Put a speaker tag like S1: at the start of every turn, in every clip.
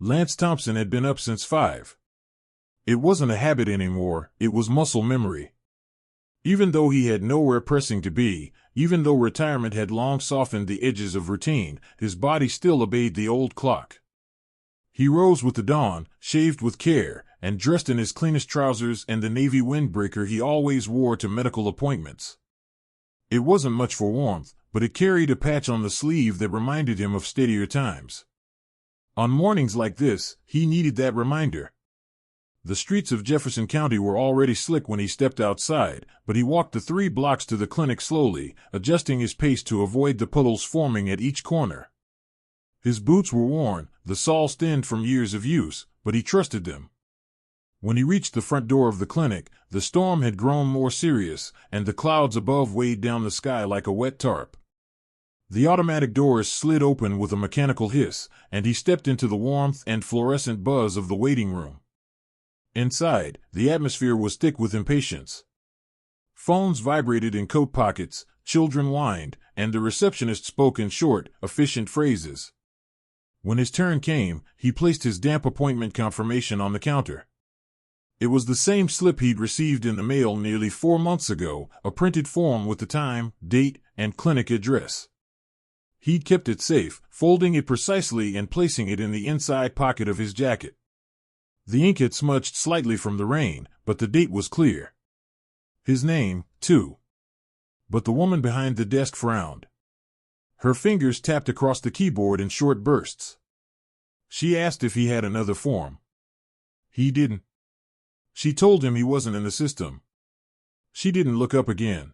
S1: Lance Thompson had been up since 5. It wasn't a habit anymore, it was muscle memory. Even though he had nowhere pressing to be, even though retirement had long softened the edges of routine, his body still obeyed the old clock. He rose with the dawn, shaved with care, and dressed in his cleanest trousers and the navy windbreaker he always wore to medical appointments. It wasn't much for warmth, but it carried a patch on the sleeve that reminded him of steadier times. On mornings like this, he needed that reminder. The streets of Jefferson County were already slick when he stepped outside, but he walked the 3 blocks to the clinic slowly, adjusting his pace to avoid the puddles forming at each corner. His boots were worn, the soles thinned from years of use, but he trusted them. When he reached the front door of the clinic, the storm had grown more serious, and the clouds above weighed down the sky like a wet tarp. The automatic doors slid open with a mechanical hiss, and he stepped into the warmth and fluorescent buzz of the waiting room. Inside, the atmosphere was thick with impatience. Phones vibrated in coat pockets, children whined, and the receptionist spoke in short, efficient phrases. When his turn came, he placed his damp appointment confirmation on the counter. It was the same slip he'd received in the mail nearly 4 months ago, a printed form with the time, date, and clinic address. He'd kept it safe, folding it precisely and placing it in the inside pocket of his jacket. The ink had smudged slightly from the rain, but the date was clear. His name, too. But the woman behind the desk frowned. Her fingers tapped across the keyboard in short bursts. She asked if he had another form. He didn't. She told him he wasn't in the system. She didn't look up again.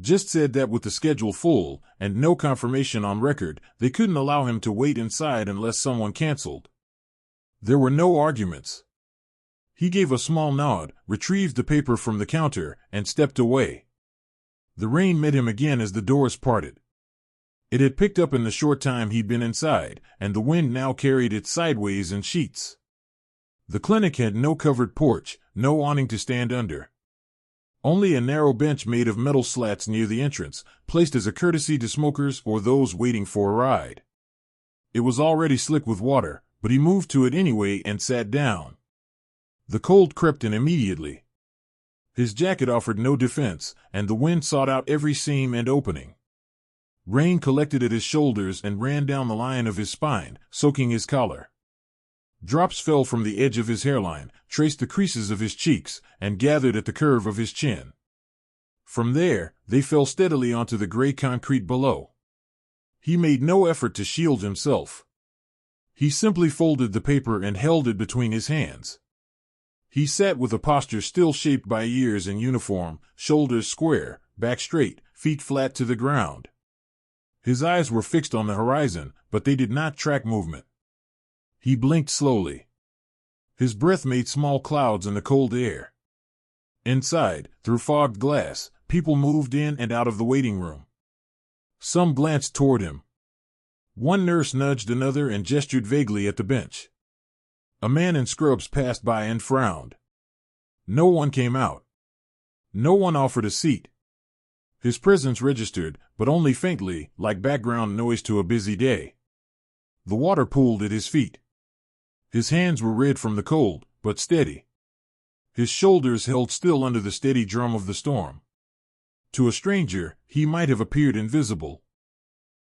S1: Just said that with the schedule full, and no confirmation on record, they couldn't allow him to wait inside unless someone canceled. There were no arguments. He gave a small nod, retrieved the paper from the counter, and stepped away. The rain met him again as the doors parted. It had picked up in the short time he'd been inside, and the wind now carried it sideways in sheets. The clinic had no covered porch, no awning to stand under. Only a narrow bench made of metal slats near the entrance, placed as a courtesy to smokers or those waiting for a ride. It was already slick with water, but he moved to it anyway and sat down. The cold crept in immediately. His jacket offered no defense, and the wind sought out every seam and opening. Rain collected at his shoulders and ran down the line of his spine, soaking his collar. Drops fell from the edge of his hairline, traced the creases of his cheeks, and gathered at the curve of his chin. From there, they fell steadily onto the gray concrete below. He made no effort to shield himself. He simply folded the paper and held it between his hands. He sat with a posture still shaped by years in uniform, shoulders square, back straight, feet flat to the ground. His eyes were fixed on the horizon, but they did not track movement. He blinked slowly. His breath made small clouds in the cold air. Inside, through fogged glass, people moved in and out of the waiting room. Some glanced toward him. One nurse nudged another and gestured vaguely at the bench. A man in scrubs passed by and frowned. No one came out. No one offered a seat. His presence registered, but only faintly, like background noise to a busy day. The water pooled at his feet. His hands were red from the cold, but steady. His shoulders held still under the steady drum of the storm. To a stranger, he might have appeared invisible.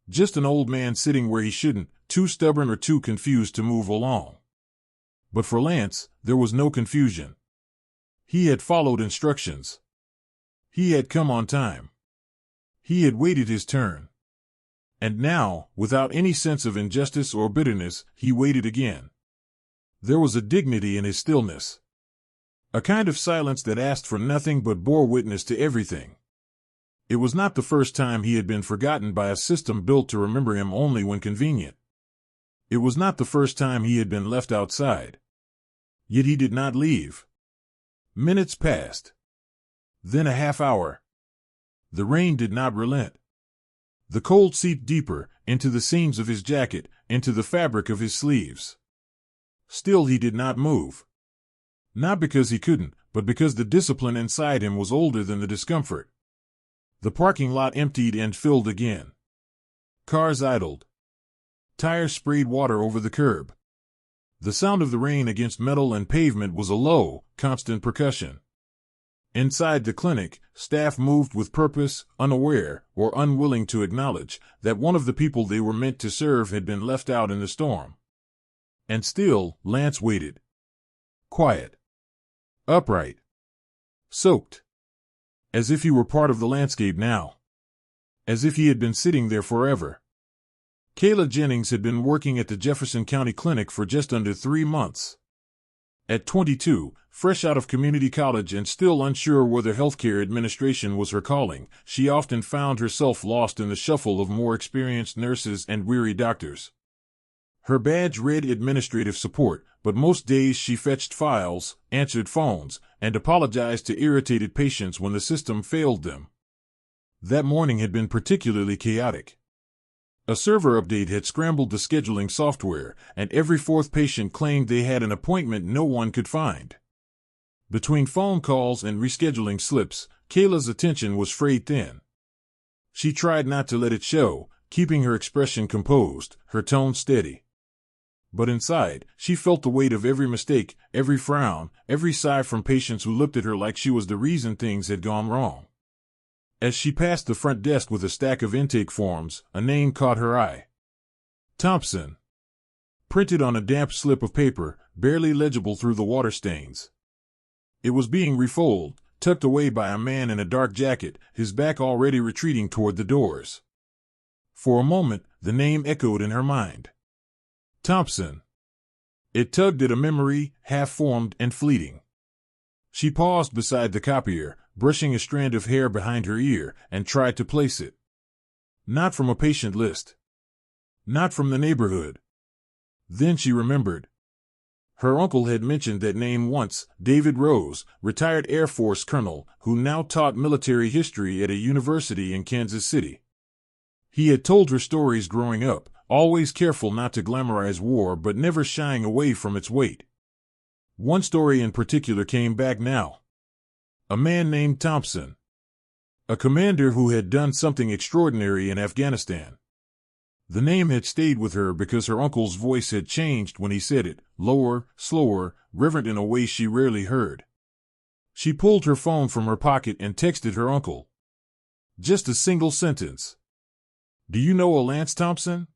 S1: Just an old man sitting where he shouldn't, too stubborn or too confused to move along. But for Lance, there was no confusion. He had followed instructions. He had come on time. He had waited his turn. And now, without any sense of injustice or bitterness, he waited again. There was a dignity in his stillness. A kind of silence that asked for nothing but bore witness to everything. It was not the first time he had been forgotten by a system built to remember him only when convenient. It was not the first time he had been left outside. Yet he did not leave. Minutes passed. Then a half hour. The rain did not relent. The cold seeped deeper, into the seams of his jacket, into the fabric of his sleeves. Still he did not move. Not because he couldn't, but because the discipline inside him was older than the discomfort. The parking lot emptied and filled again. Cars idled. Tires sprayed water over the curb. The sound of the rain against metal and pavement was a low, constant percussion. Inside the clinic, staff moved with purpose, unaware or unwilling to acknowledge that one of the people they were meant to serve had been left out in the storm. And still, Lance waited. Quiet. Upright. Soaked. As if he were part of the landscape now. As if he had been sitting there forever. Kayla Jennings had been working at the Jefferson County Clinic for just under 3 months. At 22, fresh out of community college and still unsure whether healthcare administration was her calling, she often found herself lost in the shuffle of more experienced nurses and weary doctors. Her badge read administrative support, but most days she fetched files, answered phones, and apologized to irritated patients when the system failed them. That morning had been particularly chaotic. A server update had scrambled the scheduling software, and every fourth patient claimed they had an appointment no one could find. Between phone calls and rescheduling slips, Kayla's attention was frayed thin. She tried not to let it show, keeping her expression composed, her tone steady. But inside, she felt the weight of every mistake, every frown, every sigh from patients who looked at her like she was the reason things had gone wrong. As she passed the front desk with a stack of intake forms, a name caught her eye. Thompson. Printed on a damp slip of paper, barely legible through the water stains. It was being refolded, tucked away by a man in a dark jacket, his back already retreating toward the doors. For a moment, the name echoed in her mind. Thompson. It tugged at a memory, half-formed and fleeting. She paused beside the copier, brushing a strand of hair behind her ear, and tried to place it. Not from a patient list. Not from the neighborhood. Then she remembered. Her uncle had mentioned that name once, David Rose, retired Air Force colonel, who now taught military history at a university in Kansas City. He had told her stories growing up, always careful not to glamorize war but never shying away from its weight. One story in particular came back now. A man named Thompson. A commander who had done something extraordinary in Afghanistan. The name had stayed with her because her uncle's voice had changed when he said it, lower, slower, reverent in a way she rarely heard. She pulled her phone from her pocket and texted her uncle. Just a single sentence. Do you know a Lance Thompson?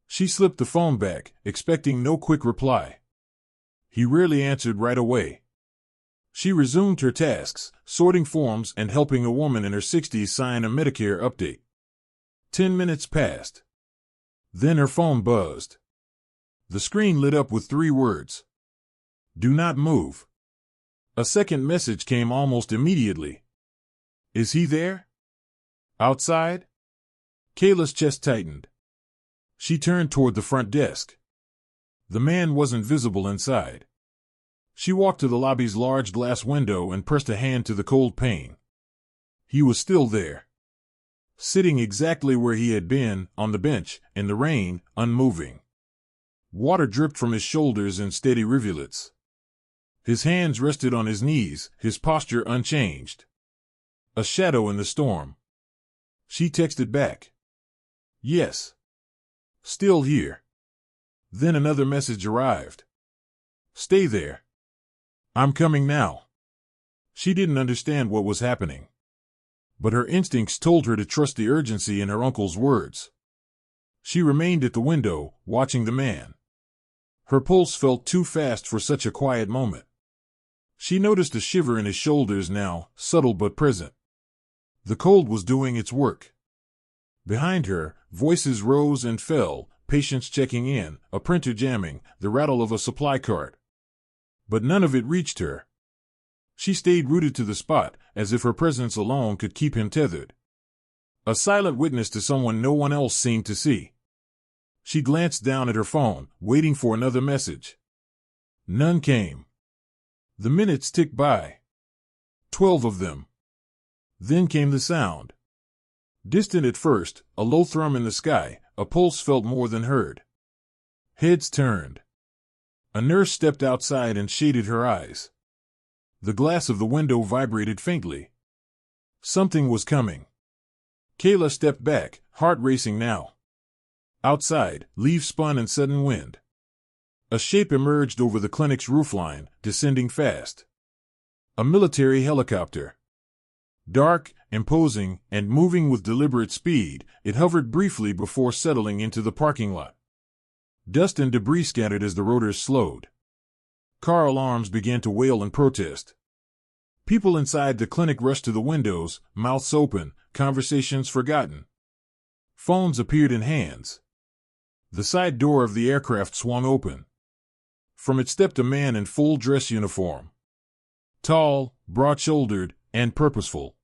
S1: She slipped the phone back, expecting no quick reply. He rarely answered right away. She resumed her tasks, sorting forms and helping a woman in her 60s sign a Medicare update. 10 minutes passed. Then her phone buzzed. The screen lit up with 3 words. Do not move. A second message came almost immediately. Is he there? Outside? Kayla's chest tightened. She turned toward the front desk. The man wasn't visible inside. She walked to the lobby's large glass window and pressed a hand to the cold pane. He was still there. Sitting exactly where he had been, on the bench, in the rain, unmoving. Water dripped from his shoulders in steady rivulets. His hands rested on his knees, his posture unchanged. A shadow in the storm. She texted back. Yes. Still here. Then another message arrived. Stay there. I'm coming now. She didn't understand what was happening. But her instincts told her to trust the urgency in her uncle's words. She remained at the window, watching the man. Her pulse felt too fast for such a quiet moment. She noticed a shiver in his shoulders now, subtle but present. The cold was doing its work. Behind her, voices rose and fell, patients checking in, a printer jamming, the rattle of a supply cart. But none of it reached her. She stayed rooted to the spot, as if her presence alone could keep him tethered. A silent witness to someone no one else seemed to see. She glanced down at her phone, waiting for another message. None came. The minutes ticked by. 12 of them. Then came the sound. Distant at first, a low thrum in the sky, a pulse felt more than heard. Heads turned. A nurse stepped outside and shaded her eyes. The glass of the window vibrated faintly. Something was coming. Kayla stepped back, heart racing now. Outside, leaves spun in sudden wind. A shape emerged over the clinic's roofline, descending fast. A military helicopter. Dark, imposing, and moving with deliberate speed, it hovered briefly before settling into the parking lot. Dust and debris scattered as the rotors slowed. Car alarms began to wail in protest. People inside the clinic rushed to the windows, mouths open, conversations forgotten. Phones appeared in hands. The side door of the aircraft swung open. From it stepped a man in full dress uniform. Tall, broad-shouldered, and purposeful.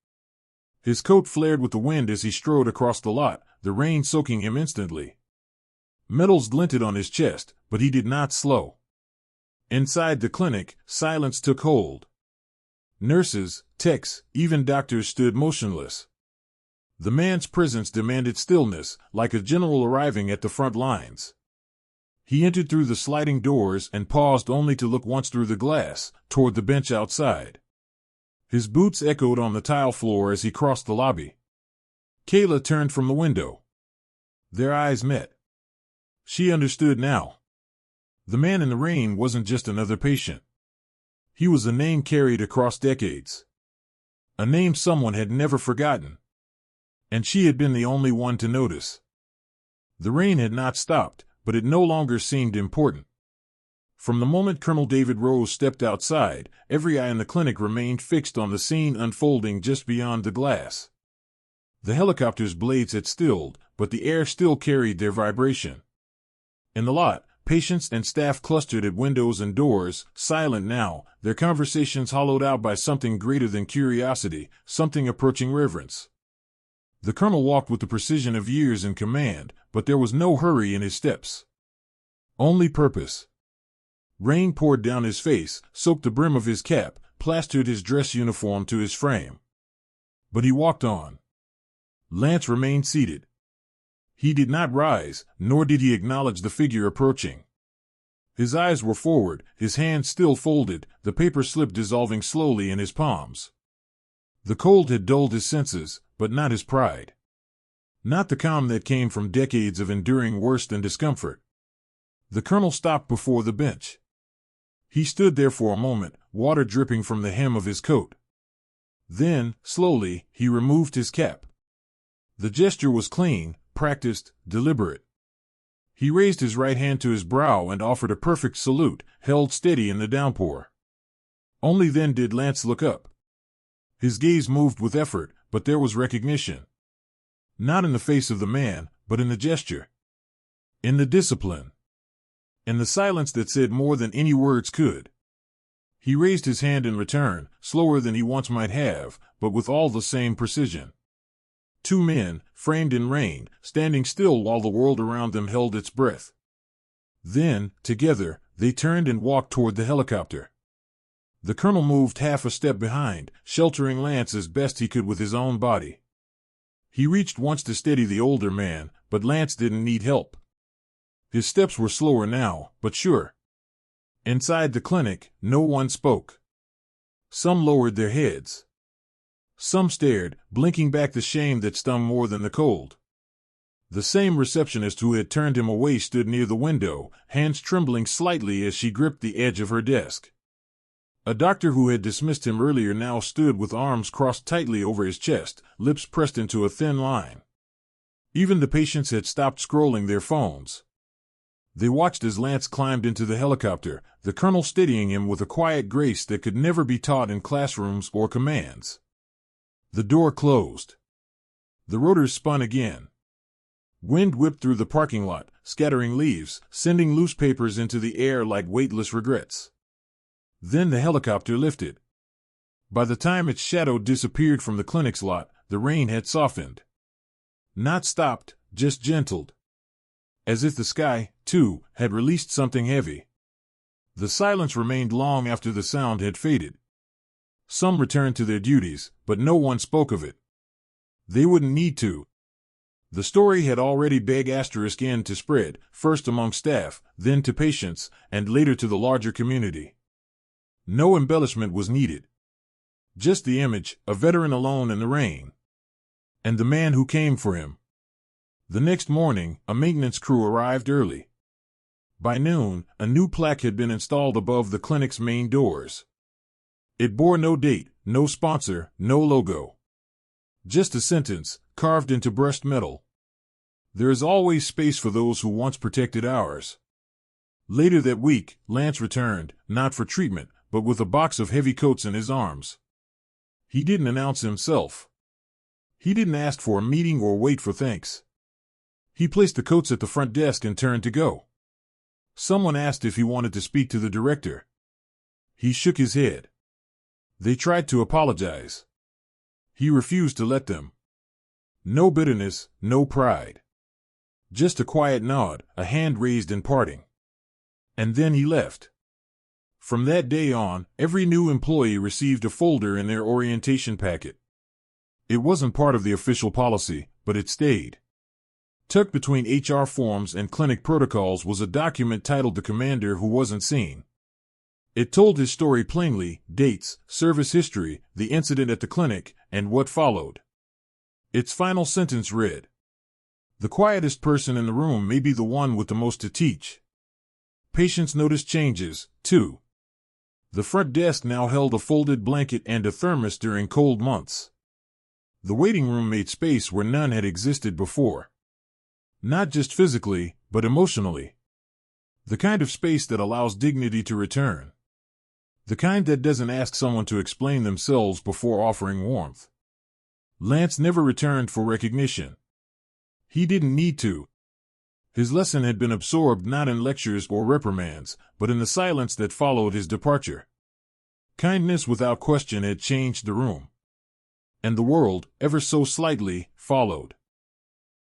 S1: His coat flared with the wind as he strode across the lot, the rain soaking him instantly. Metals glinted on his chest, but he did not slow. Inside the clinic, silence took hold. Nurses, techs, even doctors stood motionless. The man's presence demanded stillness, like a general arriving at the front lines. He entered through the sliding doors and paused only to look once through the glass, toward the bench outside. His boots echoed on the tile floor as he crossed the lobby. Kayla turned from the window. Their eyes met. She understood now. The man in the rain wasn't just another patient. He was a name carried across decades. A name someone had never forgotten. And she had been the only one to notice. The rain had not stopped, but it no longer seemed important. From the moment Colonel David Rose stepped outside, every eye in the clinic remained fixed on the scene unfolding just beyond the glass. The helicopter's blades had stilled, but the air still carried their vibration. In the lot, patients and staff clustered at windows and doors, silent now, their conversations hollowed out by something greater than curiosity, something approaching reverence. The colonel walked with the precision of years in command, but there was no hurry in his steps. Only purpose. Rain poured down his face, soaked the brim of his cap, plastered his dress uniform to his frame. But he walked on. Lance remained seated. He did not rise, nor did he acknowledge the figure approaching. His eyes were forward, his hands still folded, the paper slip dissolving slowly in his palms. The cold had dulled his senses, but not his pride. Not the calm that came from decades of enduring worse than discomfort. The colonel stopped before the bench. He stood there for a moment, water dripping from the hem of his coat. Then, slowly, he removed his cap. The gesture was clean, practiced, deliberate. He raised his right hand to his brow and offered a perfect salute, held steady in the downpour. Only then did Lance look up. His gaze moved with effort, but there was recognition. Not in the face of the man, but in the gesture. In the discipline. In the silence that said more than any words could. He raised his hand in return, slower than he once might have, but with all the same precision. Two men, framed in rain, standing still while the world around them held its breath. Then, together, they turned and walked toward the helicopter. The colonel moved half a step behind, sheltering Lance as best he could with his own body. He reached once to steady the older man, but Lance didn't need help. His steps were slower now, but sure. Inside the clinic, no one spoke. Some lowered their heads. Some stared, blinking back the shame that stung more than the cold. The same receptionist who had turned him away stood near the window, hands trembling slightly as she gripped the edge of her desk. A doctor who had dismissed him earlier now stood with arms crossed tightly over his chest, lips pressed into a thin line. Even the patients had stopped scrolling their phones. They watched as Lance climbed into the helicopter, the colonel steadying him with a quiet grace that could never be taught in classrooms or commands. The door closed. The rotors spun again. Wind whipped through the parking lot, scattering leaves, sending loose papers into the air like weightless regrets. Then the helicopter lifted. By the time its shadow disappeared from the clinic's lot, the rain had softened. Not stopped, just gentled. As if the sky, too, had released something heavy. The silence remained long after the sound had faded. Some returned to their duties, but no one spoke of it. They wouldn't need to. The story had already begun to spread, first among staff, then to patients, and later to the larger community. No embellishment was needed. Just the image, a veteran alone in the rain. And the man who came for him. The next morning, a maintenance crew arrived early. By noon, a new plaque had been installed above the clinic's main doors. It bore no date, no sponsor, no logo. Just a sentence, carved into brushed metal. There is always space for those who once protected ours. Later that week, Lance returned, not for treatment, but with a box of heavy coats in his arms. He didn't announce himself. He didn't ask for a meeting or wait for thanks. He placed the coats at the front desk and turned to go. Someone asked if he wanted to speak to the director. He shook his head. They tried to apologize. He refused to let them. No bitterness, no pride. Just a quiet nod, a hand raised in parting. And then he left. From that day on, every new employee received a folder in their orientation packet. It wasn't part of the official policy, but it stayed. Tucked between HR forms and clinic protocols was a document titled The Commander Who Wasn't Seen. It told his story plainly, dates, service history, the incident at the clinic, and what followed. Its final sentence read, "The quietest person in the room may be the one with the most to teach." Patients noticed changes, too. The front desk now held a folded blanket and a thermos during cold months. The waiting room made space where none had existed before. Not just physically, but emotionally. The kind of space that allows dignity to return. The kind that doesn't ask someone to explain themselves before offering warmth. Lance never returned for recognition. He didn't need to. His lesson had been absorbed not in lectures or reprimands, but in the silence that followed his departure. Kindness without question had changed the room. And the world, ever so slightly, followed.